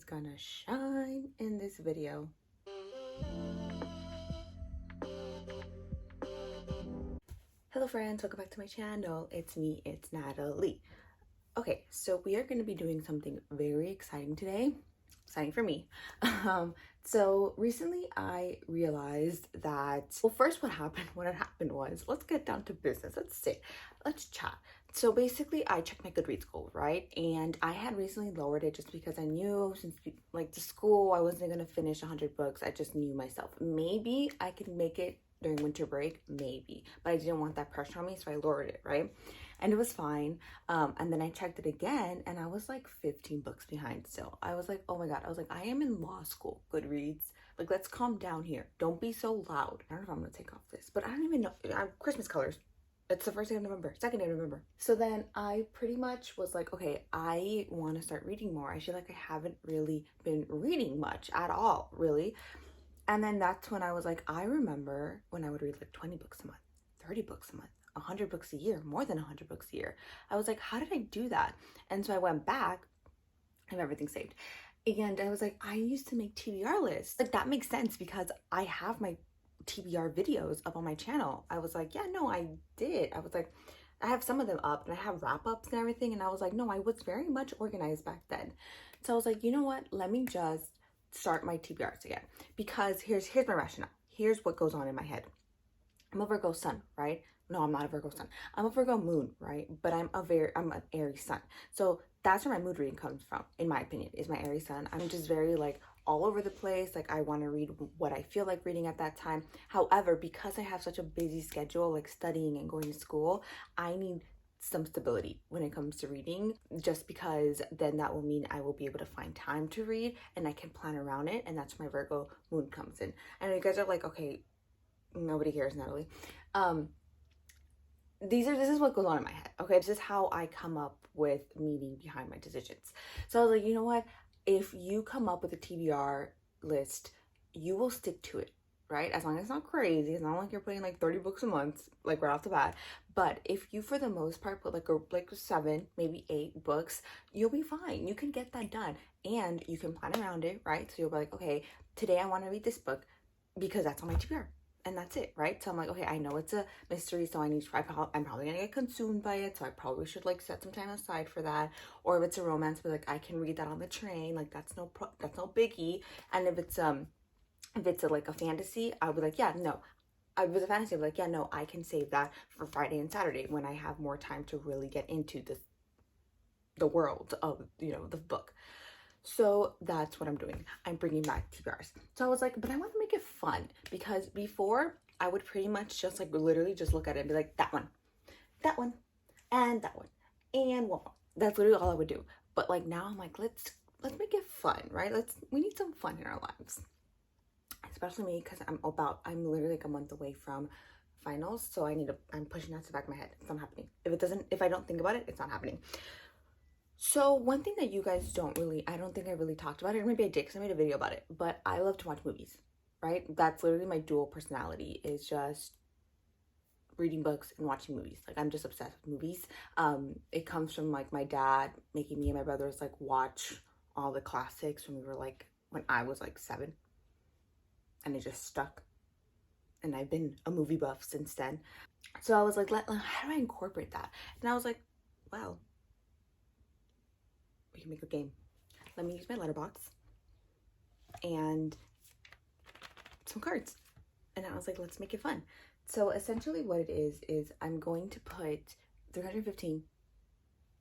is gonna shine in this video. Hello friends, welcome back to my channel. It's me, it's Natalie. Okay, so we are going to be doing something very exciting today. Exciting for me. So recently I realized that, well, first what had happened was, let's get down to business. Let's chat. So basically I checked my Goodreads goal, right? And I had recently lowered it just because I knew since like the school, I wasn't going to finish 100 books. I just knew myself. Maybe I could make it during winter break, maybe, but I didn't want that pressure on me, so I lowered it, right? And it was fine. And then I checked it again and I was like 15 books behind still. I was like, oh my God. I was like, I am in law school, Goodreads. Like, let's calm down here. Don't be so loud. I don't know if I'm gonna take off this, but I don't even know. Christmas colors. It's the 1st day of November, 2nd day of November. So then I pretty much was like, okay, I want to start reading more. I feel like I haven't really been reading much at all, really. And then that's when I was like, I remember when I would read like 20 books a month, 30 books a month, 100 books a year, more than 100 books a year. I was like, how did I do that? And so I went back, I have everything saved. And I was like, I used to make TBR lists. Like, that makes sense because I have my TBR videos up on my channel. I was like, yeah, no, I did. I was like, I have some of them up and I have wrap ups and everything. And I was like, no, I was very much organized back then. So I was like, you know what? Let me just start my TBRs again, because here's my rationale. Here's what goes on in my head. I'm a Virgo sun, right? No, I'm not a Virgo sun. I'm a Virgo moon, right? But I'm an Aries sun. So that's where my mood reading comes from, in my opinion, is my Aries sun. I'm just very like all over the place. Like, I want to read what I feel like reading at that time. However, because I have such a busy schedule, like studying and going to school, I need some stability when it comes to reading, just because then that will mean I will be able to find time to read and I can plan around it. And that's where my Virgo moon comes in. And you guys are like, okay, nobody cares, Natalie. This is what goes on in my head. Okay, this is how I come up with meaning behind my decisions. So I was like, you know what? If you come up with a TBR list, you will stick to it, right? As long as it's not crazy. It's not like you're putting like 30 books a month, like right off the bat. But if you, for the most part, put like 7, maybe 8 books, you'll be fine. You can get that done, and you can plan around it, right? So you'll be like, okay, today I want to read this book because that's on my TBR. And that's it, right? So I'm like, okay, I know it's a mystery, so I'm probably gonna get consumed by it, so I probably should like set some time aside for that. Or if it's a romance, but like I can read that on the train, like that's no biggie. And if it's like a fantasy, I would be like, yeah, no. I was a fantasy, I'd be like, yeah, no, I can save that for Friday and Saturday when I have more time to really get into the world of, the book. So that's what I'm doing. I'm bringing back TBRs. So I was like, but I want to make it fun, because before I would pretty much just like literally just look at it and be like, that one, and that one, and one more. That's literally all I would do. But like now I'm like, let's make it fun, right? We need some fun in our lives. Especially me, because I'm literally like a month away from finals. So I'm pushing that to the back of my head. It's not happening. If I don't think about it, it's not happening. So one thing that you guys I don't think I really talked about it, or maybe I did because I made a video about it, but I love to watch movies, right? That's literally my dual personality, is just reading books and watching movies. Like, I'm just obsessed with movies. It comes from like my dad making me and my brothers like watch all the classics when I was like 7, and it just stuck. And I've been a movie buff since then. So I was like, how do I incorporate that? And I was like, well, we can make a game. Let me use my letterboxd and some cards. And I was like, let's make it fun. So essentially what it is I'm going to put 315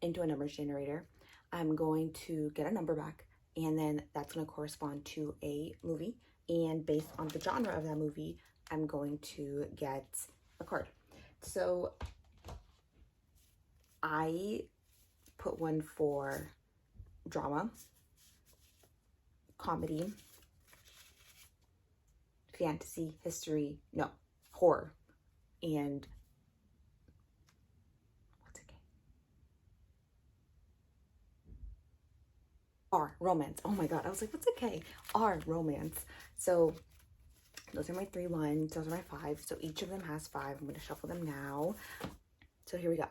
into a numbers generator. I'm going to get a number back, and then that's going to correspond to a movie. And based on the genre of that movie, I'm going to get a card. So I put one for drama, comedy, fantasy, horror, and what's it? R, romance. Oh my God, I was like, what's a K? R, romance. So those are my 3 ones. Those are my 5. So each of them has 5. I'm gonna shuffle them now. So here we go.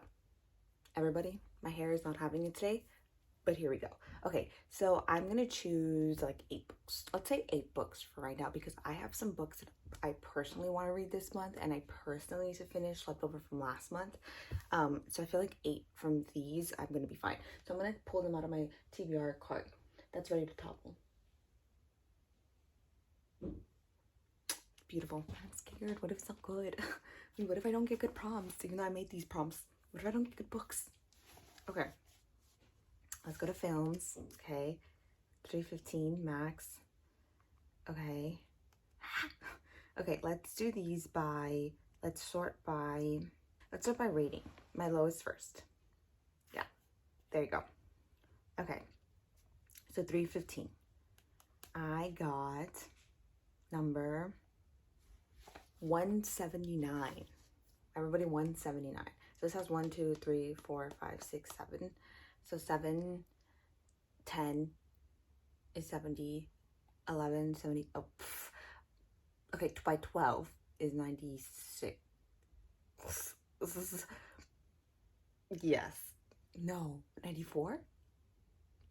Everybody, my hair is not having it today, but here we go. Okay, so I'm gonna choose like 8 books. Let's say 8 books for right now because I have some books that I personally want to read this month, and I personally need to finish leftover from last month. So I feel like 8 from these I'm gonna be fine. So I'm gonna pull them out of my TBR cart that's ready to topple. Beautiful. I'm scared. What if it's not good? I mean, what if I don't get good prompts? Even though I made these prompts, what if I don't get good books? Okay. Let's go to films. Okay. 315 max. Okay. Okay, let's do these by, let's sort by rating. My lowest first. Yeah. There you go. Okay. So 315. I got number 179. Everybody 179. So this has 1, 2, 3, 4, 5, 6, 7. So 7, 10 is 70, 11, 70. Oh, pff. Okay, by 12 is 96. Yes. No, 94?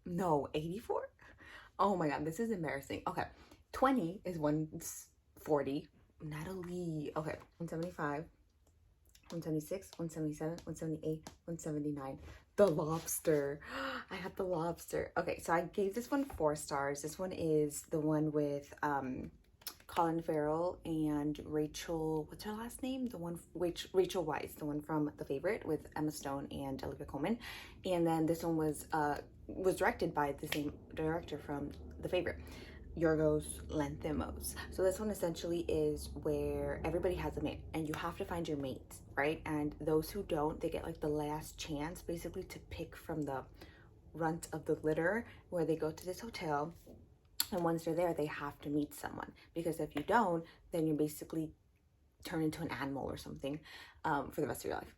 No, 84? Oh my god, this is embarrassing. Okay, 20 is 140. Natalie. Okay, 175, 176, 177, 178, 179. The Lobster. I have The Lobster. Okay, so I gave this one 4 stars. This one is the one with Colin Farrell and Rachel, what's her last name? The one, Rachel Weisz, the one from The Favorite with Emma Stone and Olivia Colman. And then this one was directed by the same director from The Favorite, Yorgos Lanthimos. So this one essentially is where everybody has a mate and you have to find your mate, right? And those who don't, they get like the last chance basically to pick from the runt of the litter, where they go to this hotel, and once they're there they have to meet someone, because if you don't, then you basically turn into an animal or something for the rest of your life.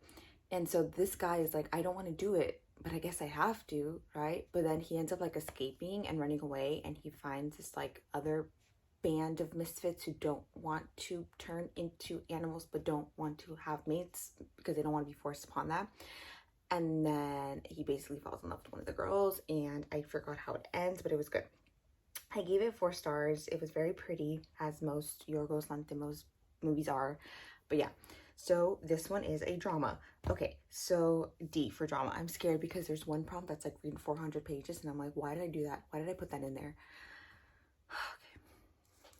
And so this guy is like, I don't want to do it, but I guess I have to, right? But then he ends up like escaping and running away, and he finds this like other band of misfits who don't want to turn into animals but don't want to have mates because they don't want to be forced upon that. And then he basically falls in love with one of the girls, and I forgot how it ends, but it was good. I gave it 4 stars. It was very pretty, as most Yorgos Lanthimos movies are. But yeah, so this one is a drama. Okay, so D for drama. I'm scared because there's one prompt that's like reading 400 pages, and I'm like, why did I do that? Why did I put that in there? Okay,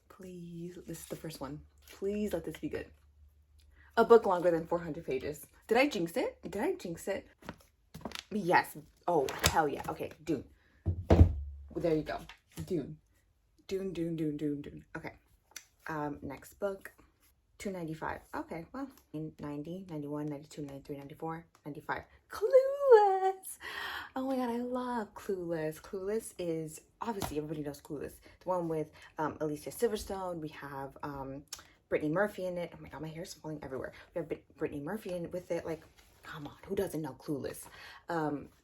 please, this is the first one. Please let this be good. A book longer than 400 pages. Did I jinx it? Did I jinx it? Yes. Oh, hell yeah. Okay, Dune. There you go. Dune. Dune. Okay. Next book. 295. Okay, well, 90, 91, 92, 93, 94, 95. Clueless! Oh my god, I love Clueless. Clueless is, obviously everybody knows Clueless. The one with Alicia Silverstone. We have Brittany Murphy in it. Oh my god, my hair's falling everywhere. We have Brittany Murphy in with it. Like, come on, who doesn't know Clueless?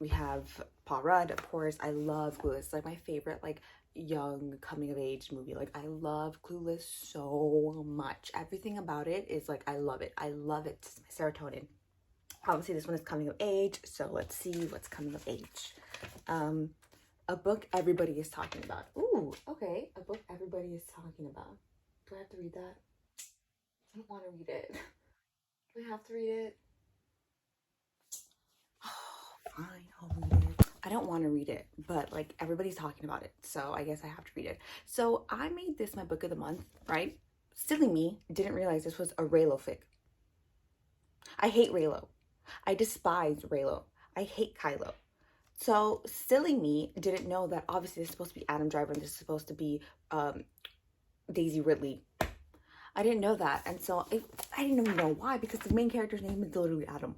We have Paul Rudd, of course. I love Clueless. It's like my favorite, like, young coming of age movie. Like, I love Clueless so much. Everything about it is like, I love it. I love it. It's my serotonin. Obviously, this one is coming of age, so let's see what's coming of age. A book everybody is talking about. Ooh, okay. A book everybody is talking about. Do I have to read that? I don't want to read it. Do I have to read it? Fine, I'll read it. I don't want to read it, but like everybody's talking about it, so I guess I have to read it. So I made this my book of the month, right? Silly me, didn't realize this was a Raylo fic. I hate Raylo. I despise Raylo. I hate Kylo. So silly me didn't know that obviously this is supposed to be Adam Driver and this is supposed to be Daisy Ridley. I didn't know that, and so I didn't even know why, because the main character's name is literally Adam.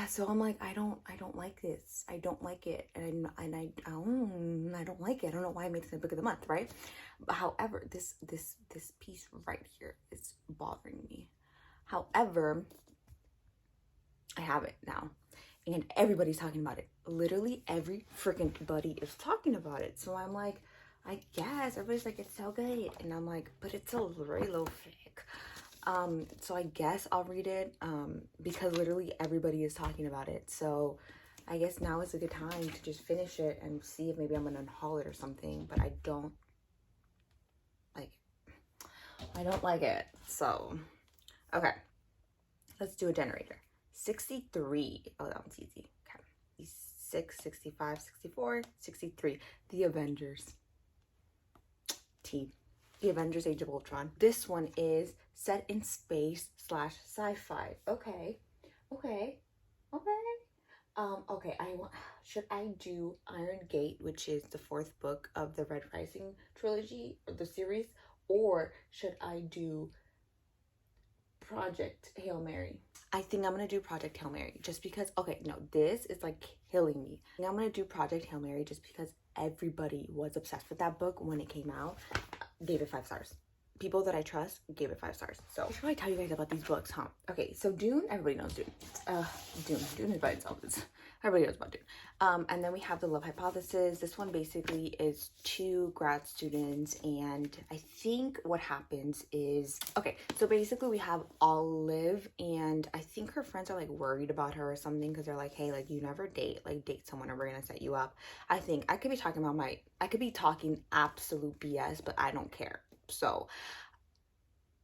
So I'm like, I don't like this. I don't like it, and I don't like it. I don't know why I made this my book of the month, right? But however, this piece right here is bothering me. However, I have it now, and everybody's talking about it. Literally every freaking buddy is talking about it. So I'm like, I guess everybody's like, it's so good, and I'm like, but it's a Raylo fic. So I guess I'll read it because literally everybody is talking about it. So I guess now is a good time to just finish it and see if maybe I'm gonna unhaul it or something, but I don't like it. I don't like it. So, okay. Let's do a generator. 63. Oh, that one's easy. Okay. 66, 65, 64, 63. The Avengers. T. The Avengers Age of Ultron. This one is set in space / sci-fi. Okay. Okay. Okay. Should I do Iron Gate, which is the 4th book of the Red Rising trilogy, or the series, or should I do Project Hail Mary? I think I'm gonna do Project Hail Mary just because, okay, no, this is like killing me. I think I'm gonna do Project Hail Mary just because everybody was obsessed with that book when it came out. Gave it 5 stars. People that I trust gave it 5 stars. So, what should I tell you guys about these books, huh? Okay, so Dune, everybody knows Dune. Dune is by itself. Everybody knows about Dune. And then we have The Love Hypothesis. This one basically is 2 grad students, and I think what happens is, okay, so basically we have Olive, and I think her friends are like worried about her or something because they're like, hey, like you never date someone or we're gonna set you up. I think I could be talking absolute BS, but I don't care. So,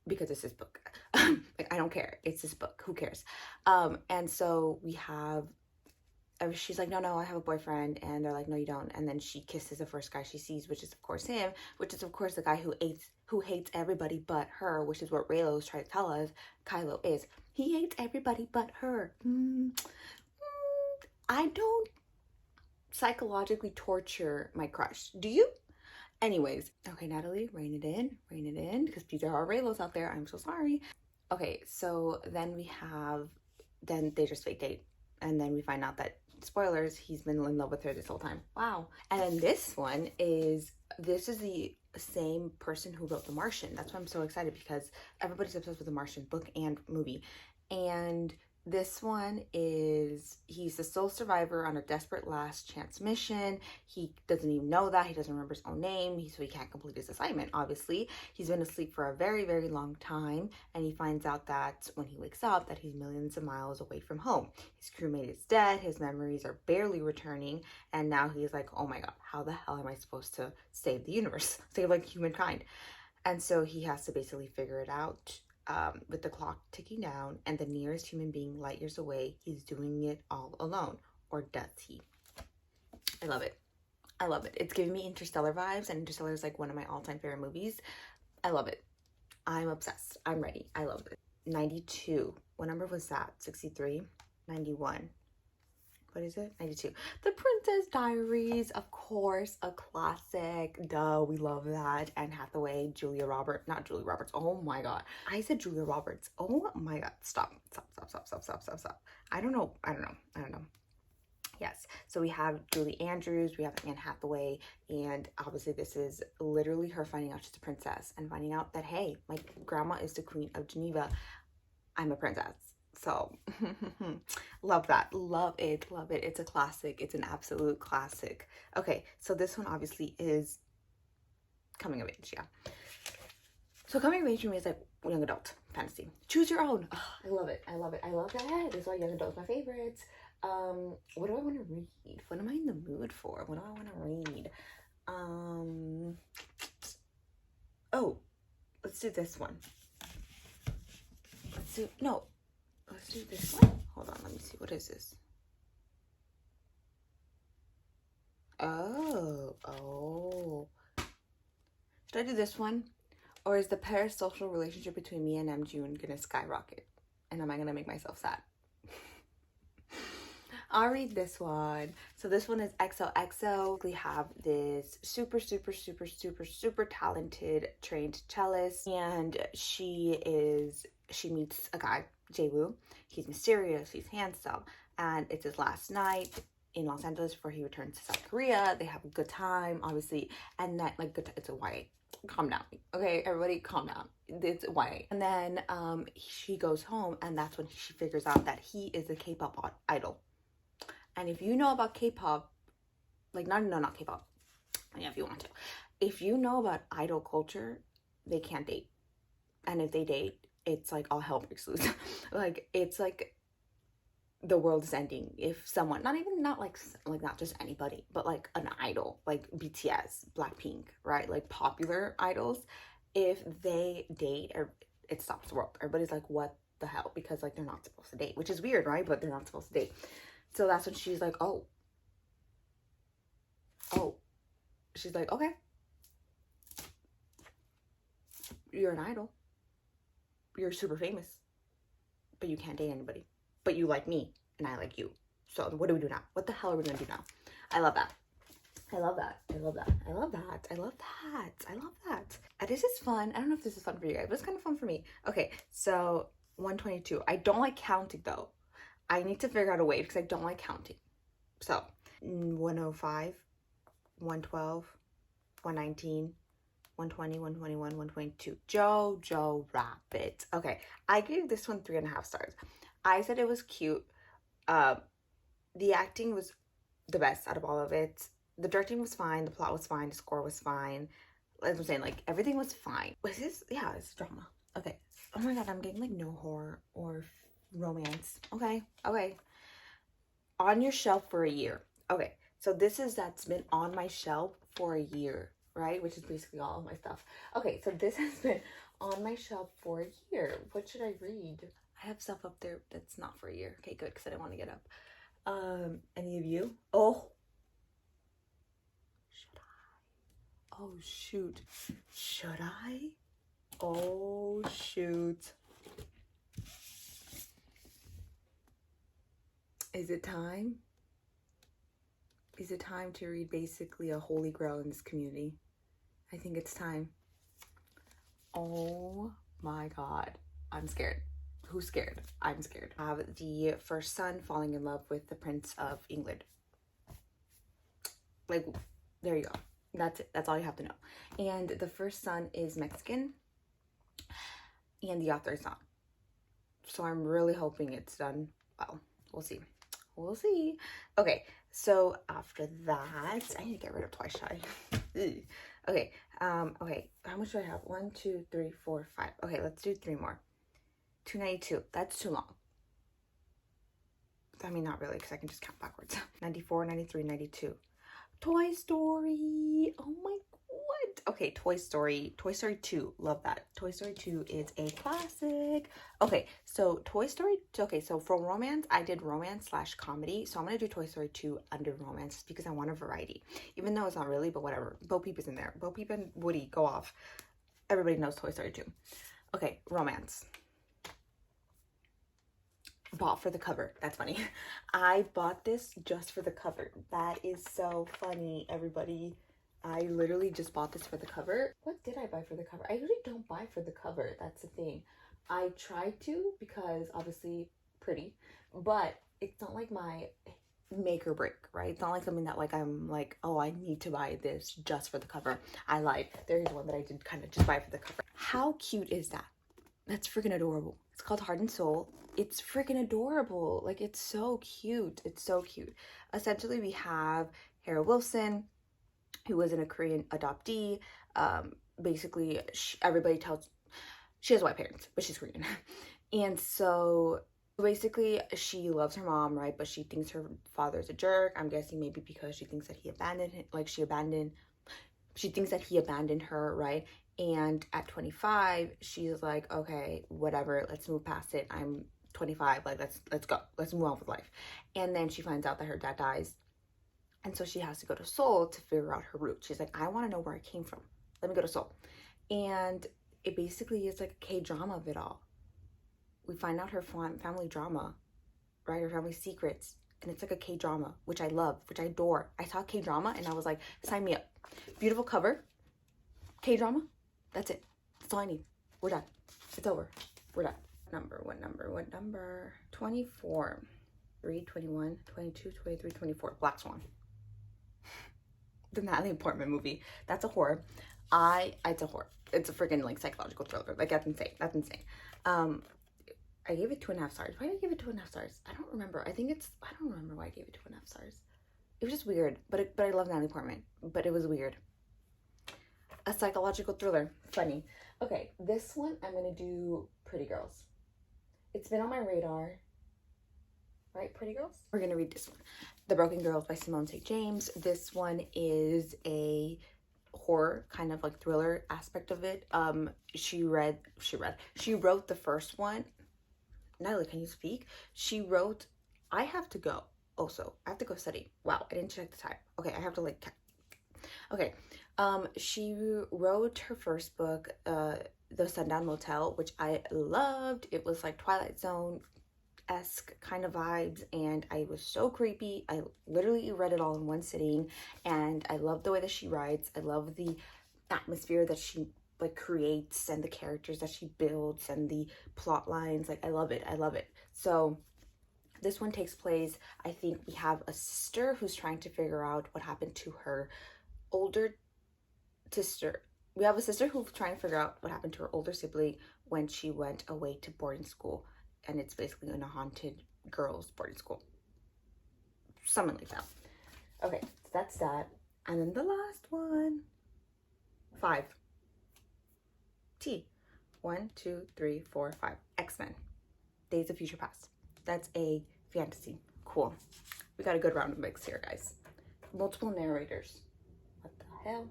because it's this book, like I don't care. It's this book. Who cares? And so we have. She's like, no, I have a boyfriend, and they're like, no, you don't. And then she kisses the first guy she sees, which is of course him, which is of course the guy who hates everybody but her, which is what Raylo's trying to tell us. Kylo is. He hates everybody but her. I don't psychologically torture my crush. Do you? Anyways, okay, Natalie, rein it in, because there are Raylos out there. I'm so sorry. Okay, so then they just fake date, and then we find out that, spoilers, he's been in love with her this whole time. Wow. And then this is the same person who wrote The Martian. That's why I'm so excited, because everybody's obsessed with The Martian book and movie. And this one is, he's the sole survivor on a desperate last chance mission. He doesn't even know that. He doesn't remember his own name, so he can't complete his assignment, obviously. He's been asleep for a very, very long time, and he finds out that when he wakes up that he's millions of miles away from home. His crewmate is dead, his memories are barely returning, and now he's like, oh my god, how the hell am I supposed to save the universe? Save like humankind? And so he has to basically figure it out. With the clock ticking down and the nearest human being light years away, he's doing it all alone. Or does he? I love it. It's giving me Interstellar vibes, and Interstellar is like one of my all-time favorite movies. I love it. I'm obsessed. I'm ready. I love it. 92. What number was that? 63? 91. What is it? 92. The Princess Diaries, of course, a classic. Duh, we love that. Anne Hathaway, not Julia Roberts. Oh my god. I said Julia Roberts. Oh my god. Stop. I don't know. Yes. So we have Julie Andrews, we have Anne Hathaway, and obviously this is literally her finding out she's a princess and finding out that, hey, my grandma is the Queen of Geneva. I'm a princess. So, love that. Love it. It's a classic. It's an absolute classic. Okay, so this one obviously is coming of age, yeah. So coming of age for me is like young adult fantasy. Choose your own. Oh, I love it. I love that. This is why young adult is my favorite. What do I want to read? What am I in the mood for? What do I want to read? Oh, let's do this one. Let's do this one. Hold on, let me see. What is this? Oh. Should I do this one? Or is the parasocial relationship between me and Namjoon gonna skyrocket? And am I gonna make myself sad? I'll read this one. So this one is XOXO. We have this super talented trained cellist, and she meets a guy, Jaewoo. He's mysterious, he's handsome, and it's his last night in Los Angeles before he returns to South Korea. They have a good time, obviously, and that it's a YA. Calm down, okay, everybody, calm down. It's YA. And then she goes home, and that's when she figures out that he is a K-pop idol. And if you know about K-pop, like not K-pop, yeah, if you want to, if you know about idol culture, they can't date, and if they date, it's like all hell breaks loose. Like, it's like the world is ending if someone, not just anybody, but like an idol, like BTS, Blackpink, right? Like popular idols, if they date, or it stops the world. Everybody's like, what the hell? Because like they're not supposed to date, which is weird, right? But they're not supposed to date. So that's when she's like, oh, she's like, okay, you're an idol, you're super famous, but you can't date anybody, but you like me and I like you. So what do we do now? What the hell are we gonna do now? I love that. I love that. I love that. I love that. I love that. I love that. This is fun. I don't know if this is fun for you guys, but it's kind of fun for me. Okay, so 122. I don't like counting though. I need to figure out a way because I don't like counting. So 105, 112, 119, 120, 121, 122. Jojo Rabbit. Okay, I gave this one 3.5 stars. I said it was cute. The acting was the best out of all of it. The directing was fine. The plot was fine. The score was fine. As I'm saying, like everything was fine. Was this? Yeah, it's drama. Okay. Oh my god, I'm getting like no horror or romance. Okay. Okay. On your shelf for a year. Okay. So that's been on my shelf for a year, right? Which is basically all of my stuff. Okay, so this has been on my shelf for a year. What should I read? I have stuff up there that's not for a year. Okay, good, because I didn't want to get up. Any of you? Oh. Should I? Oh, shoot. Should I? Oh, shoot. Is it time? Is it time to read basically a holy grail in this community? I think it's time. Oh my god. I'm scared. Who's scared? I'm scared. I have the first son falling in love with the Prince of England. Like, there you go. That's it. That's all you have to know. And the first son is Mexican, and the author is not. So I'm really hoping it's done well. We'll see. We'll see. Okay, so after that, I need to get rid of Twice Shy. Okay, okay. How much do I have? 1, 2, 3, 4, 5. Okay, let's do 3 more. 292. That's too long. I mean, not really, because I can just count backwards. 94, 93, 92. Toy Story. Oh my god. Okay, Toy Story 2. Love that. Toy Story 2 is a classic. Okay, so Toy Story. Okay, so for romance, I did romance / comedy. So I'm gonna do Toy Story 2 under romance just because I want a variety. Even though it's not really, but whatever. Bo Peep is in there. Bo Peep and Woody go off. Everybody knows Toy Story 2. Okay, romance. Bought for the cover. That's funny. I bought this just for the cover. That is so funny, everybody. I literally just bought this for the cover. What did I buy for the cover? I usually don't buy for the cover. That's the thing. I tried to because obviously pretty, but it's not like my make or break, right? It's not like something that like I'm like, oh, I need to buy this just for the cover. I lied. There is one that I did kind of just buy for the cover. How cute is that? That's freaking adorable. It's called Heart and Soul. It's freaking adorable. Like, it's so cute. It's so cute. Essentially, we have Hera Wilson, who was a Korean adoptee. Basically, everybody tells she has white parents, but she's Korean. And so basically, she loves her mom, right? But she thinks her father's a jerk. I'm guessing maybe because she thinks that he abandoned she thinks that he abandoned her, right? And at 25, she's like, okay, whatever, let's move past it. I'm 25, like, let's go. Let's move on with life. And then she finds out that her dad dies. And so she has to go to Seoul to figure out her root. She's like, I want to know where I came from. Let me go to Seoul. And it basically is like a K-drama of it all. We find out her family drama, right? Her family secrets. And it's like a K-drama, which I love, which I adore. I saw K-drama and I was like, sign me up. Beautiful cover. K-drama. That's it. That's all I need. We're done. It's over. We're done. What number? 24. 3, 21, 22, 23, 24. Black Swan. The Natalie Portman movie. That's a horror. It's a horror. It's a freaking like psychological thriller. Like, that's insane. That's insane. I gave it 2.5 stars. Why did I give it 2.5 stars? I don't remember. I don't remember why I gave it 2.5 stars. It was just weird. But I love Natalie Portman. But it was weird. A psychological thriller. Funny. Okay, this one I'm gonna do Pretty Girls. It's been on my radar. right, pretty girls? We're gonna read this one. The Broken Girls by Simone St. James. This one is a horror kind of like thriller aspect of it. She wrote the first one. Natalie, can you speak? She wrote, I have to go. Also, I have to go study. Wow, I didn't check the time. Okay, I have to like, okay. She wrote her first book, The Sundown Motel, which I loved. It was like Twilight Zone-esque kind of vibes, and I was so creepy. I literally read it all in one sitting, and I love the way that she writes. I love the atmosphere that she like creates and the characters that she builds and the plot lines. Like, I love it. I love it. So this one takes place, I think we have a sister who's trying to figure out what happened to her older sister. We have a sister who's trying to figure out what happened to her older sibling when she went away to boarding school. And it's basically in a haunted girls' boarding school. Something like that. Okay, so that's that. And then the last one. 5. T. 1, 2, 3, 4, 5. X-Men. Days of Future Past. That's a fantasy. Cool. We got a good round of mix here, guys. Multiple narrators. What the hell?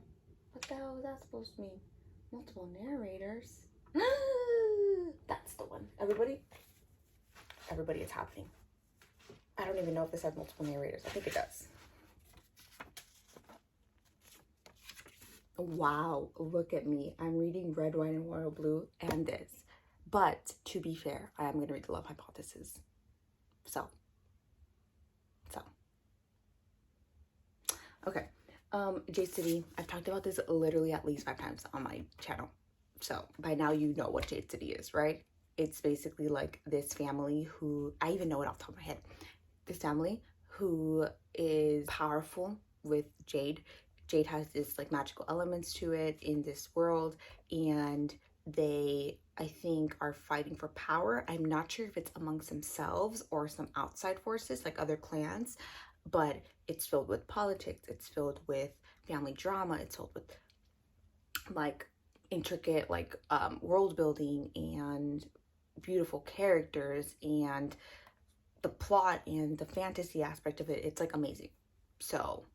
What the hell is that supposed to mean? Multiple narrators? That's the one. Everybody, it's happening. I don't even know if this has multiple narrators. I think it does. Wow, look at me. I'm reading Red, White, and Royal Blue and this. But to be fair, I am going to read The Love Hypothesis. So. Okay. Jade City. I've talked about this literally at least 5 times on my channel. So by now you know what Jade City is, right? It's basically like this family who, I even know it off the top of my head. This family who is powerful with Jade. Jade has this like magical elements to it in this world, and they, I think, are fighting for power. I'm not sure if it's amongst themselves or some outside forces like other clans, but it's filled with politics, it's filled with family drama, it's filled with like intricate like world building and beautiful characters and the plot and the fantasy aspect of it. It's like amazing. So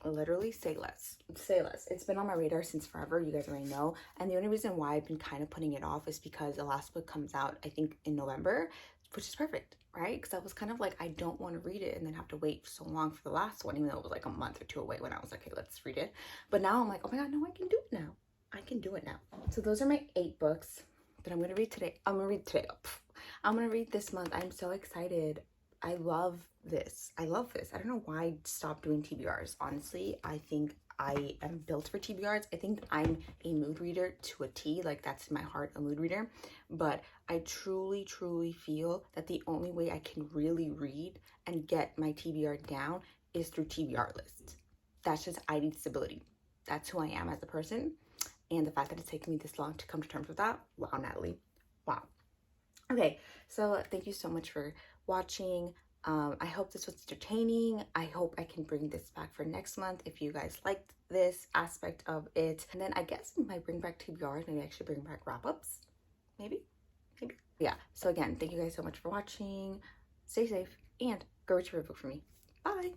literally say less. It's been on my radar since forever, you guys already know, and the only reason why I've been kind of putting it off is because the last book comes out I think in November, which is perfect, right? Because I was kind of like, I don't want to read it and then have to wait so long for the last one, even though it was like a month or 2 away when I was like, okay, let's read it. But now I'm like, oh my god, no, I can do it now. I can do it now. So those are my 8 books that I'm gonna read today. I'm gonna read this month. I'm so excited. I love this. I don't know why I stopped doing TBRs. Honestly, I think I am built for TBRs. I think I'm a mood reader to a T. Like, that's in my heart, a mood reader. But I truly, truly feel that the only way I can really read and get my TBR down is through TBR lists. That's just, I need stability. That's who I am as a person. And the fact that it's taken me this long to come to terms with that. Wow, Natalie. Wow. Okay, so thank you so much for watching. I hope this was entertaining. I hope I can bring this back for next month if you guys liked this aspect of it. And then I guess I might bring back TBRs. Maybe I should bring back wrap-ups. Maybe. Yeah, so again, thank you guys so much for watching. Stay safe and go read your book for me. Bye.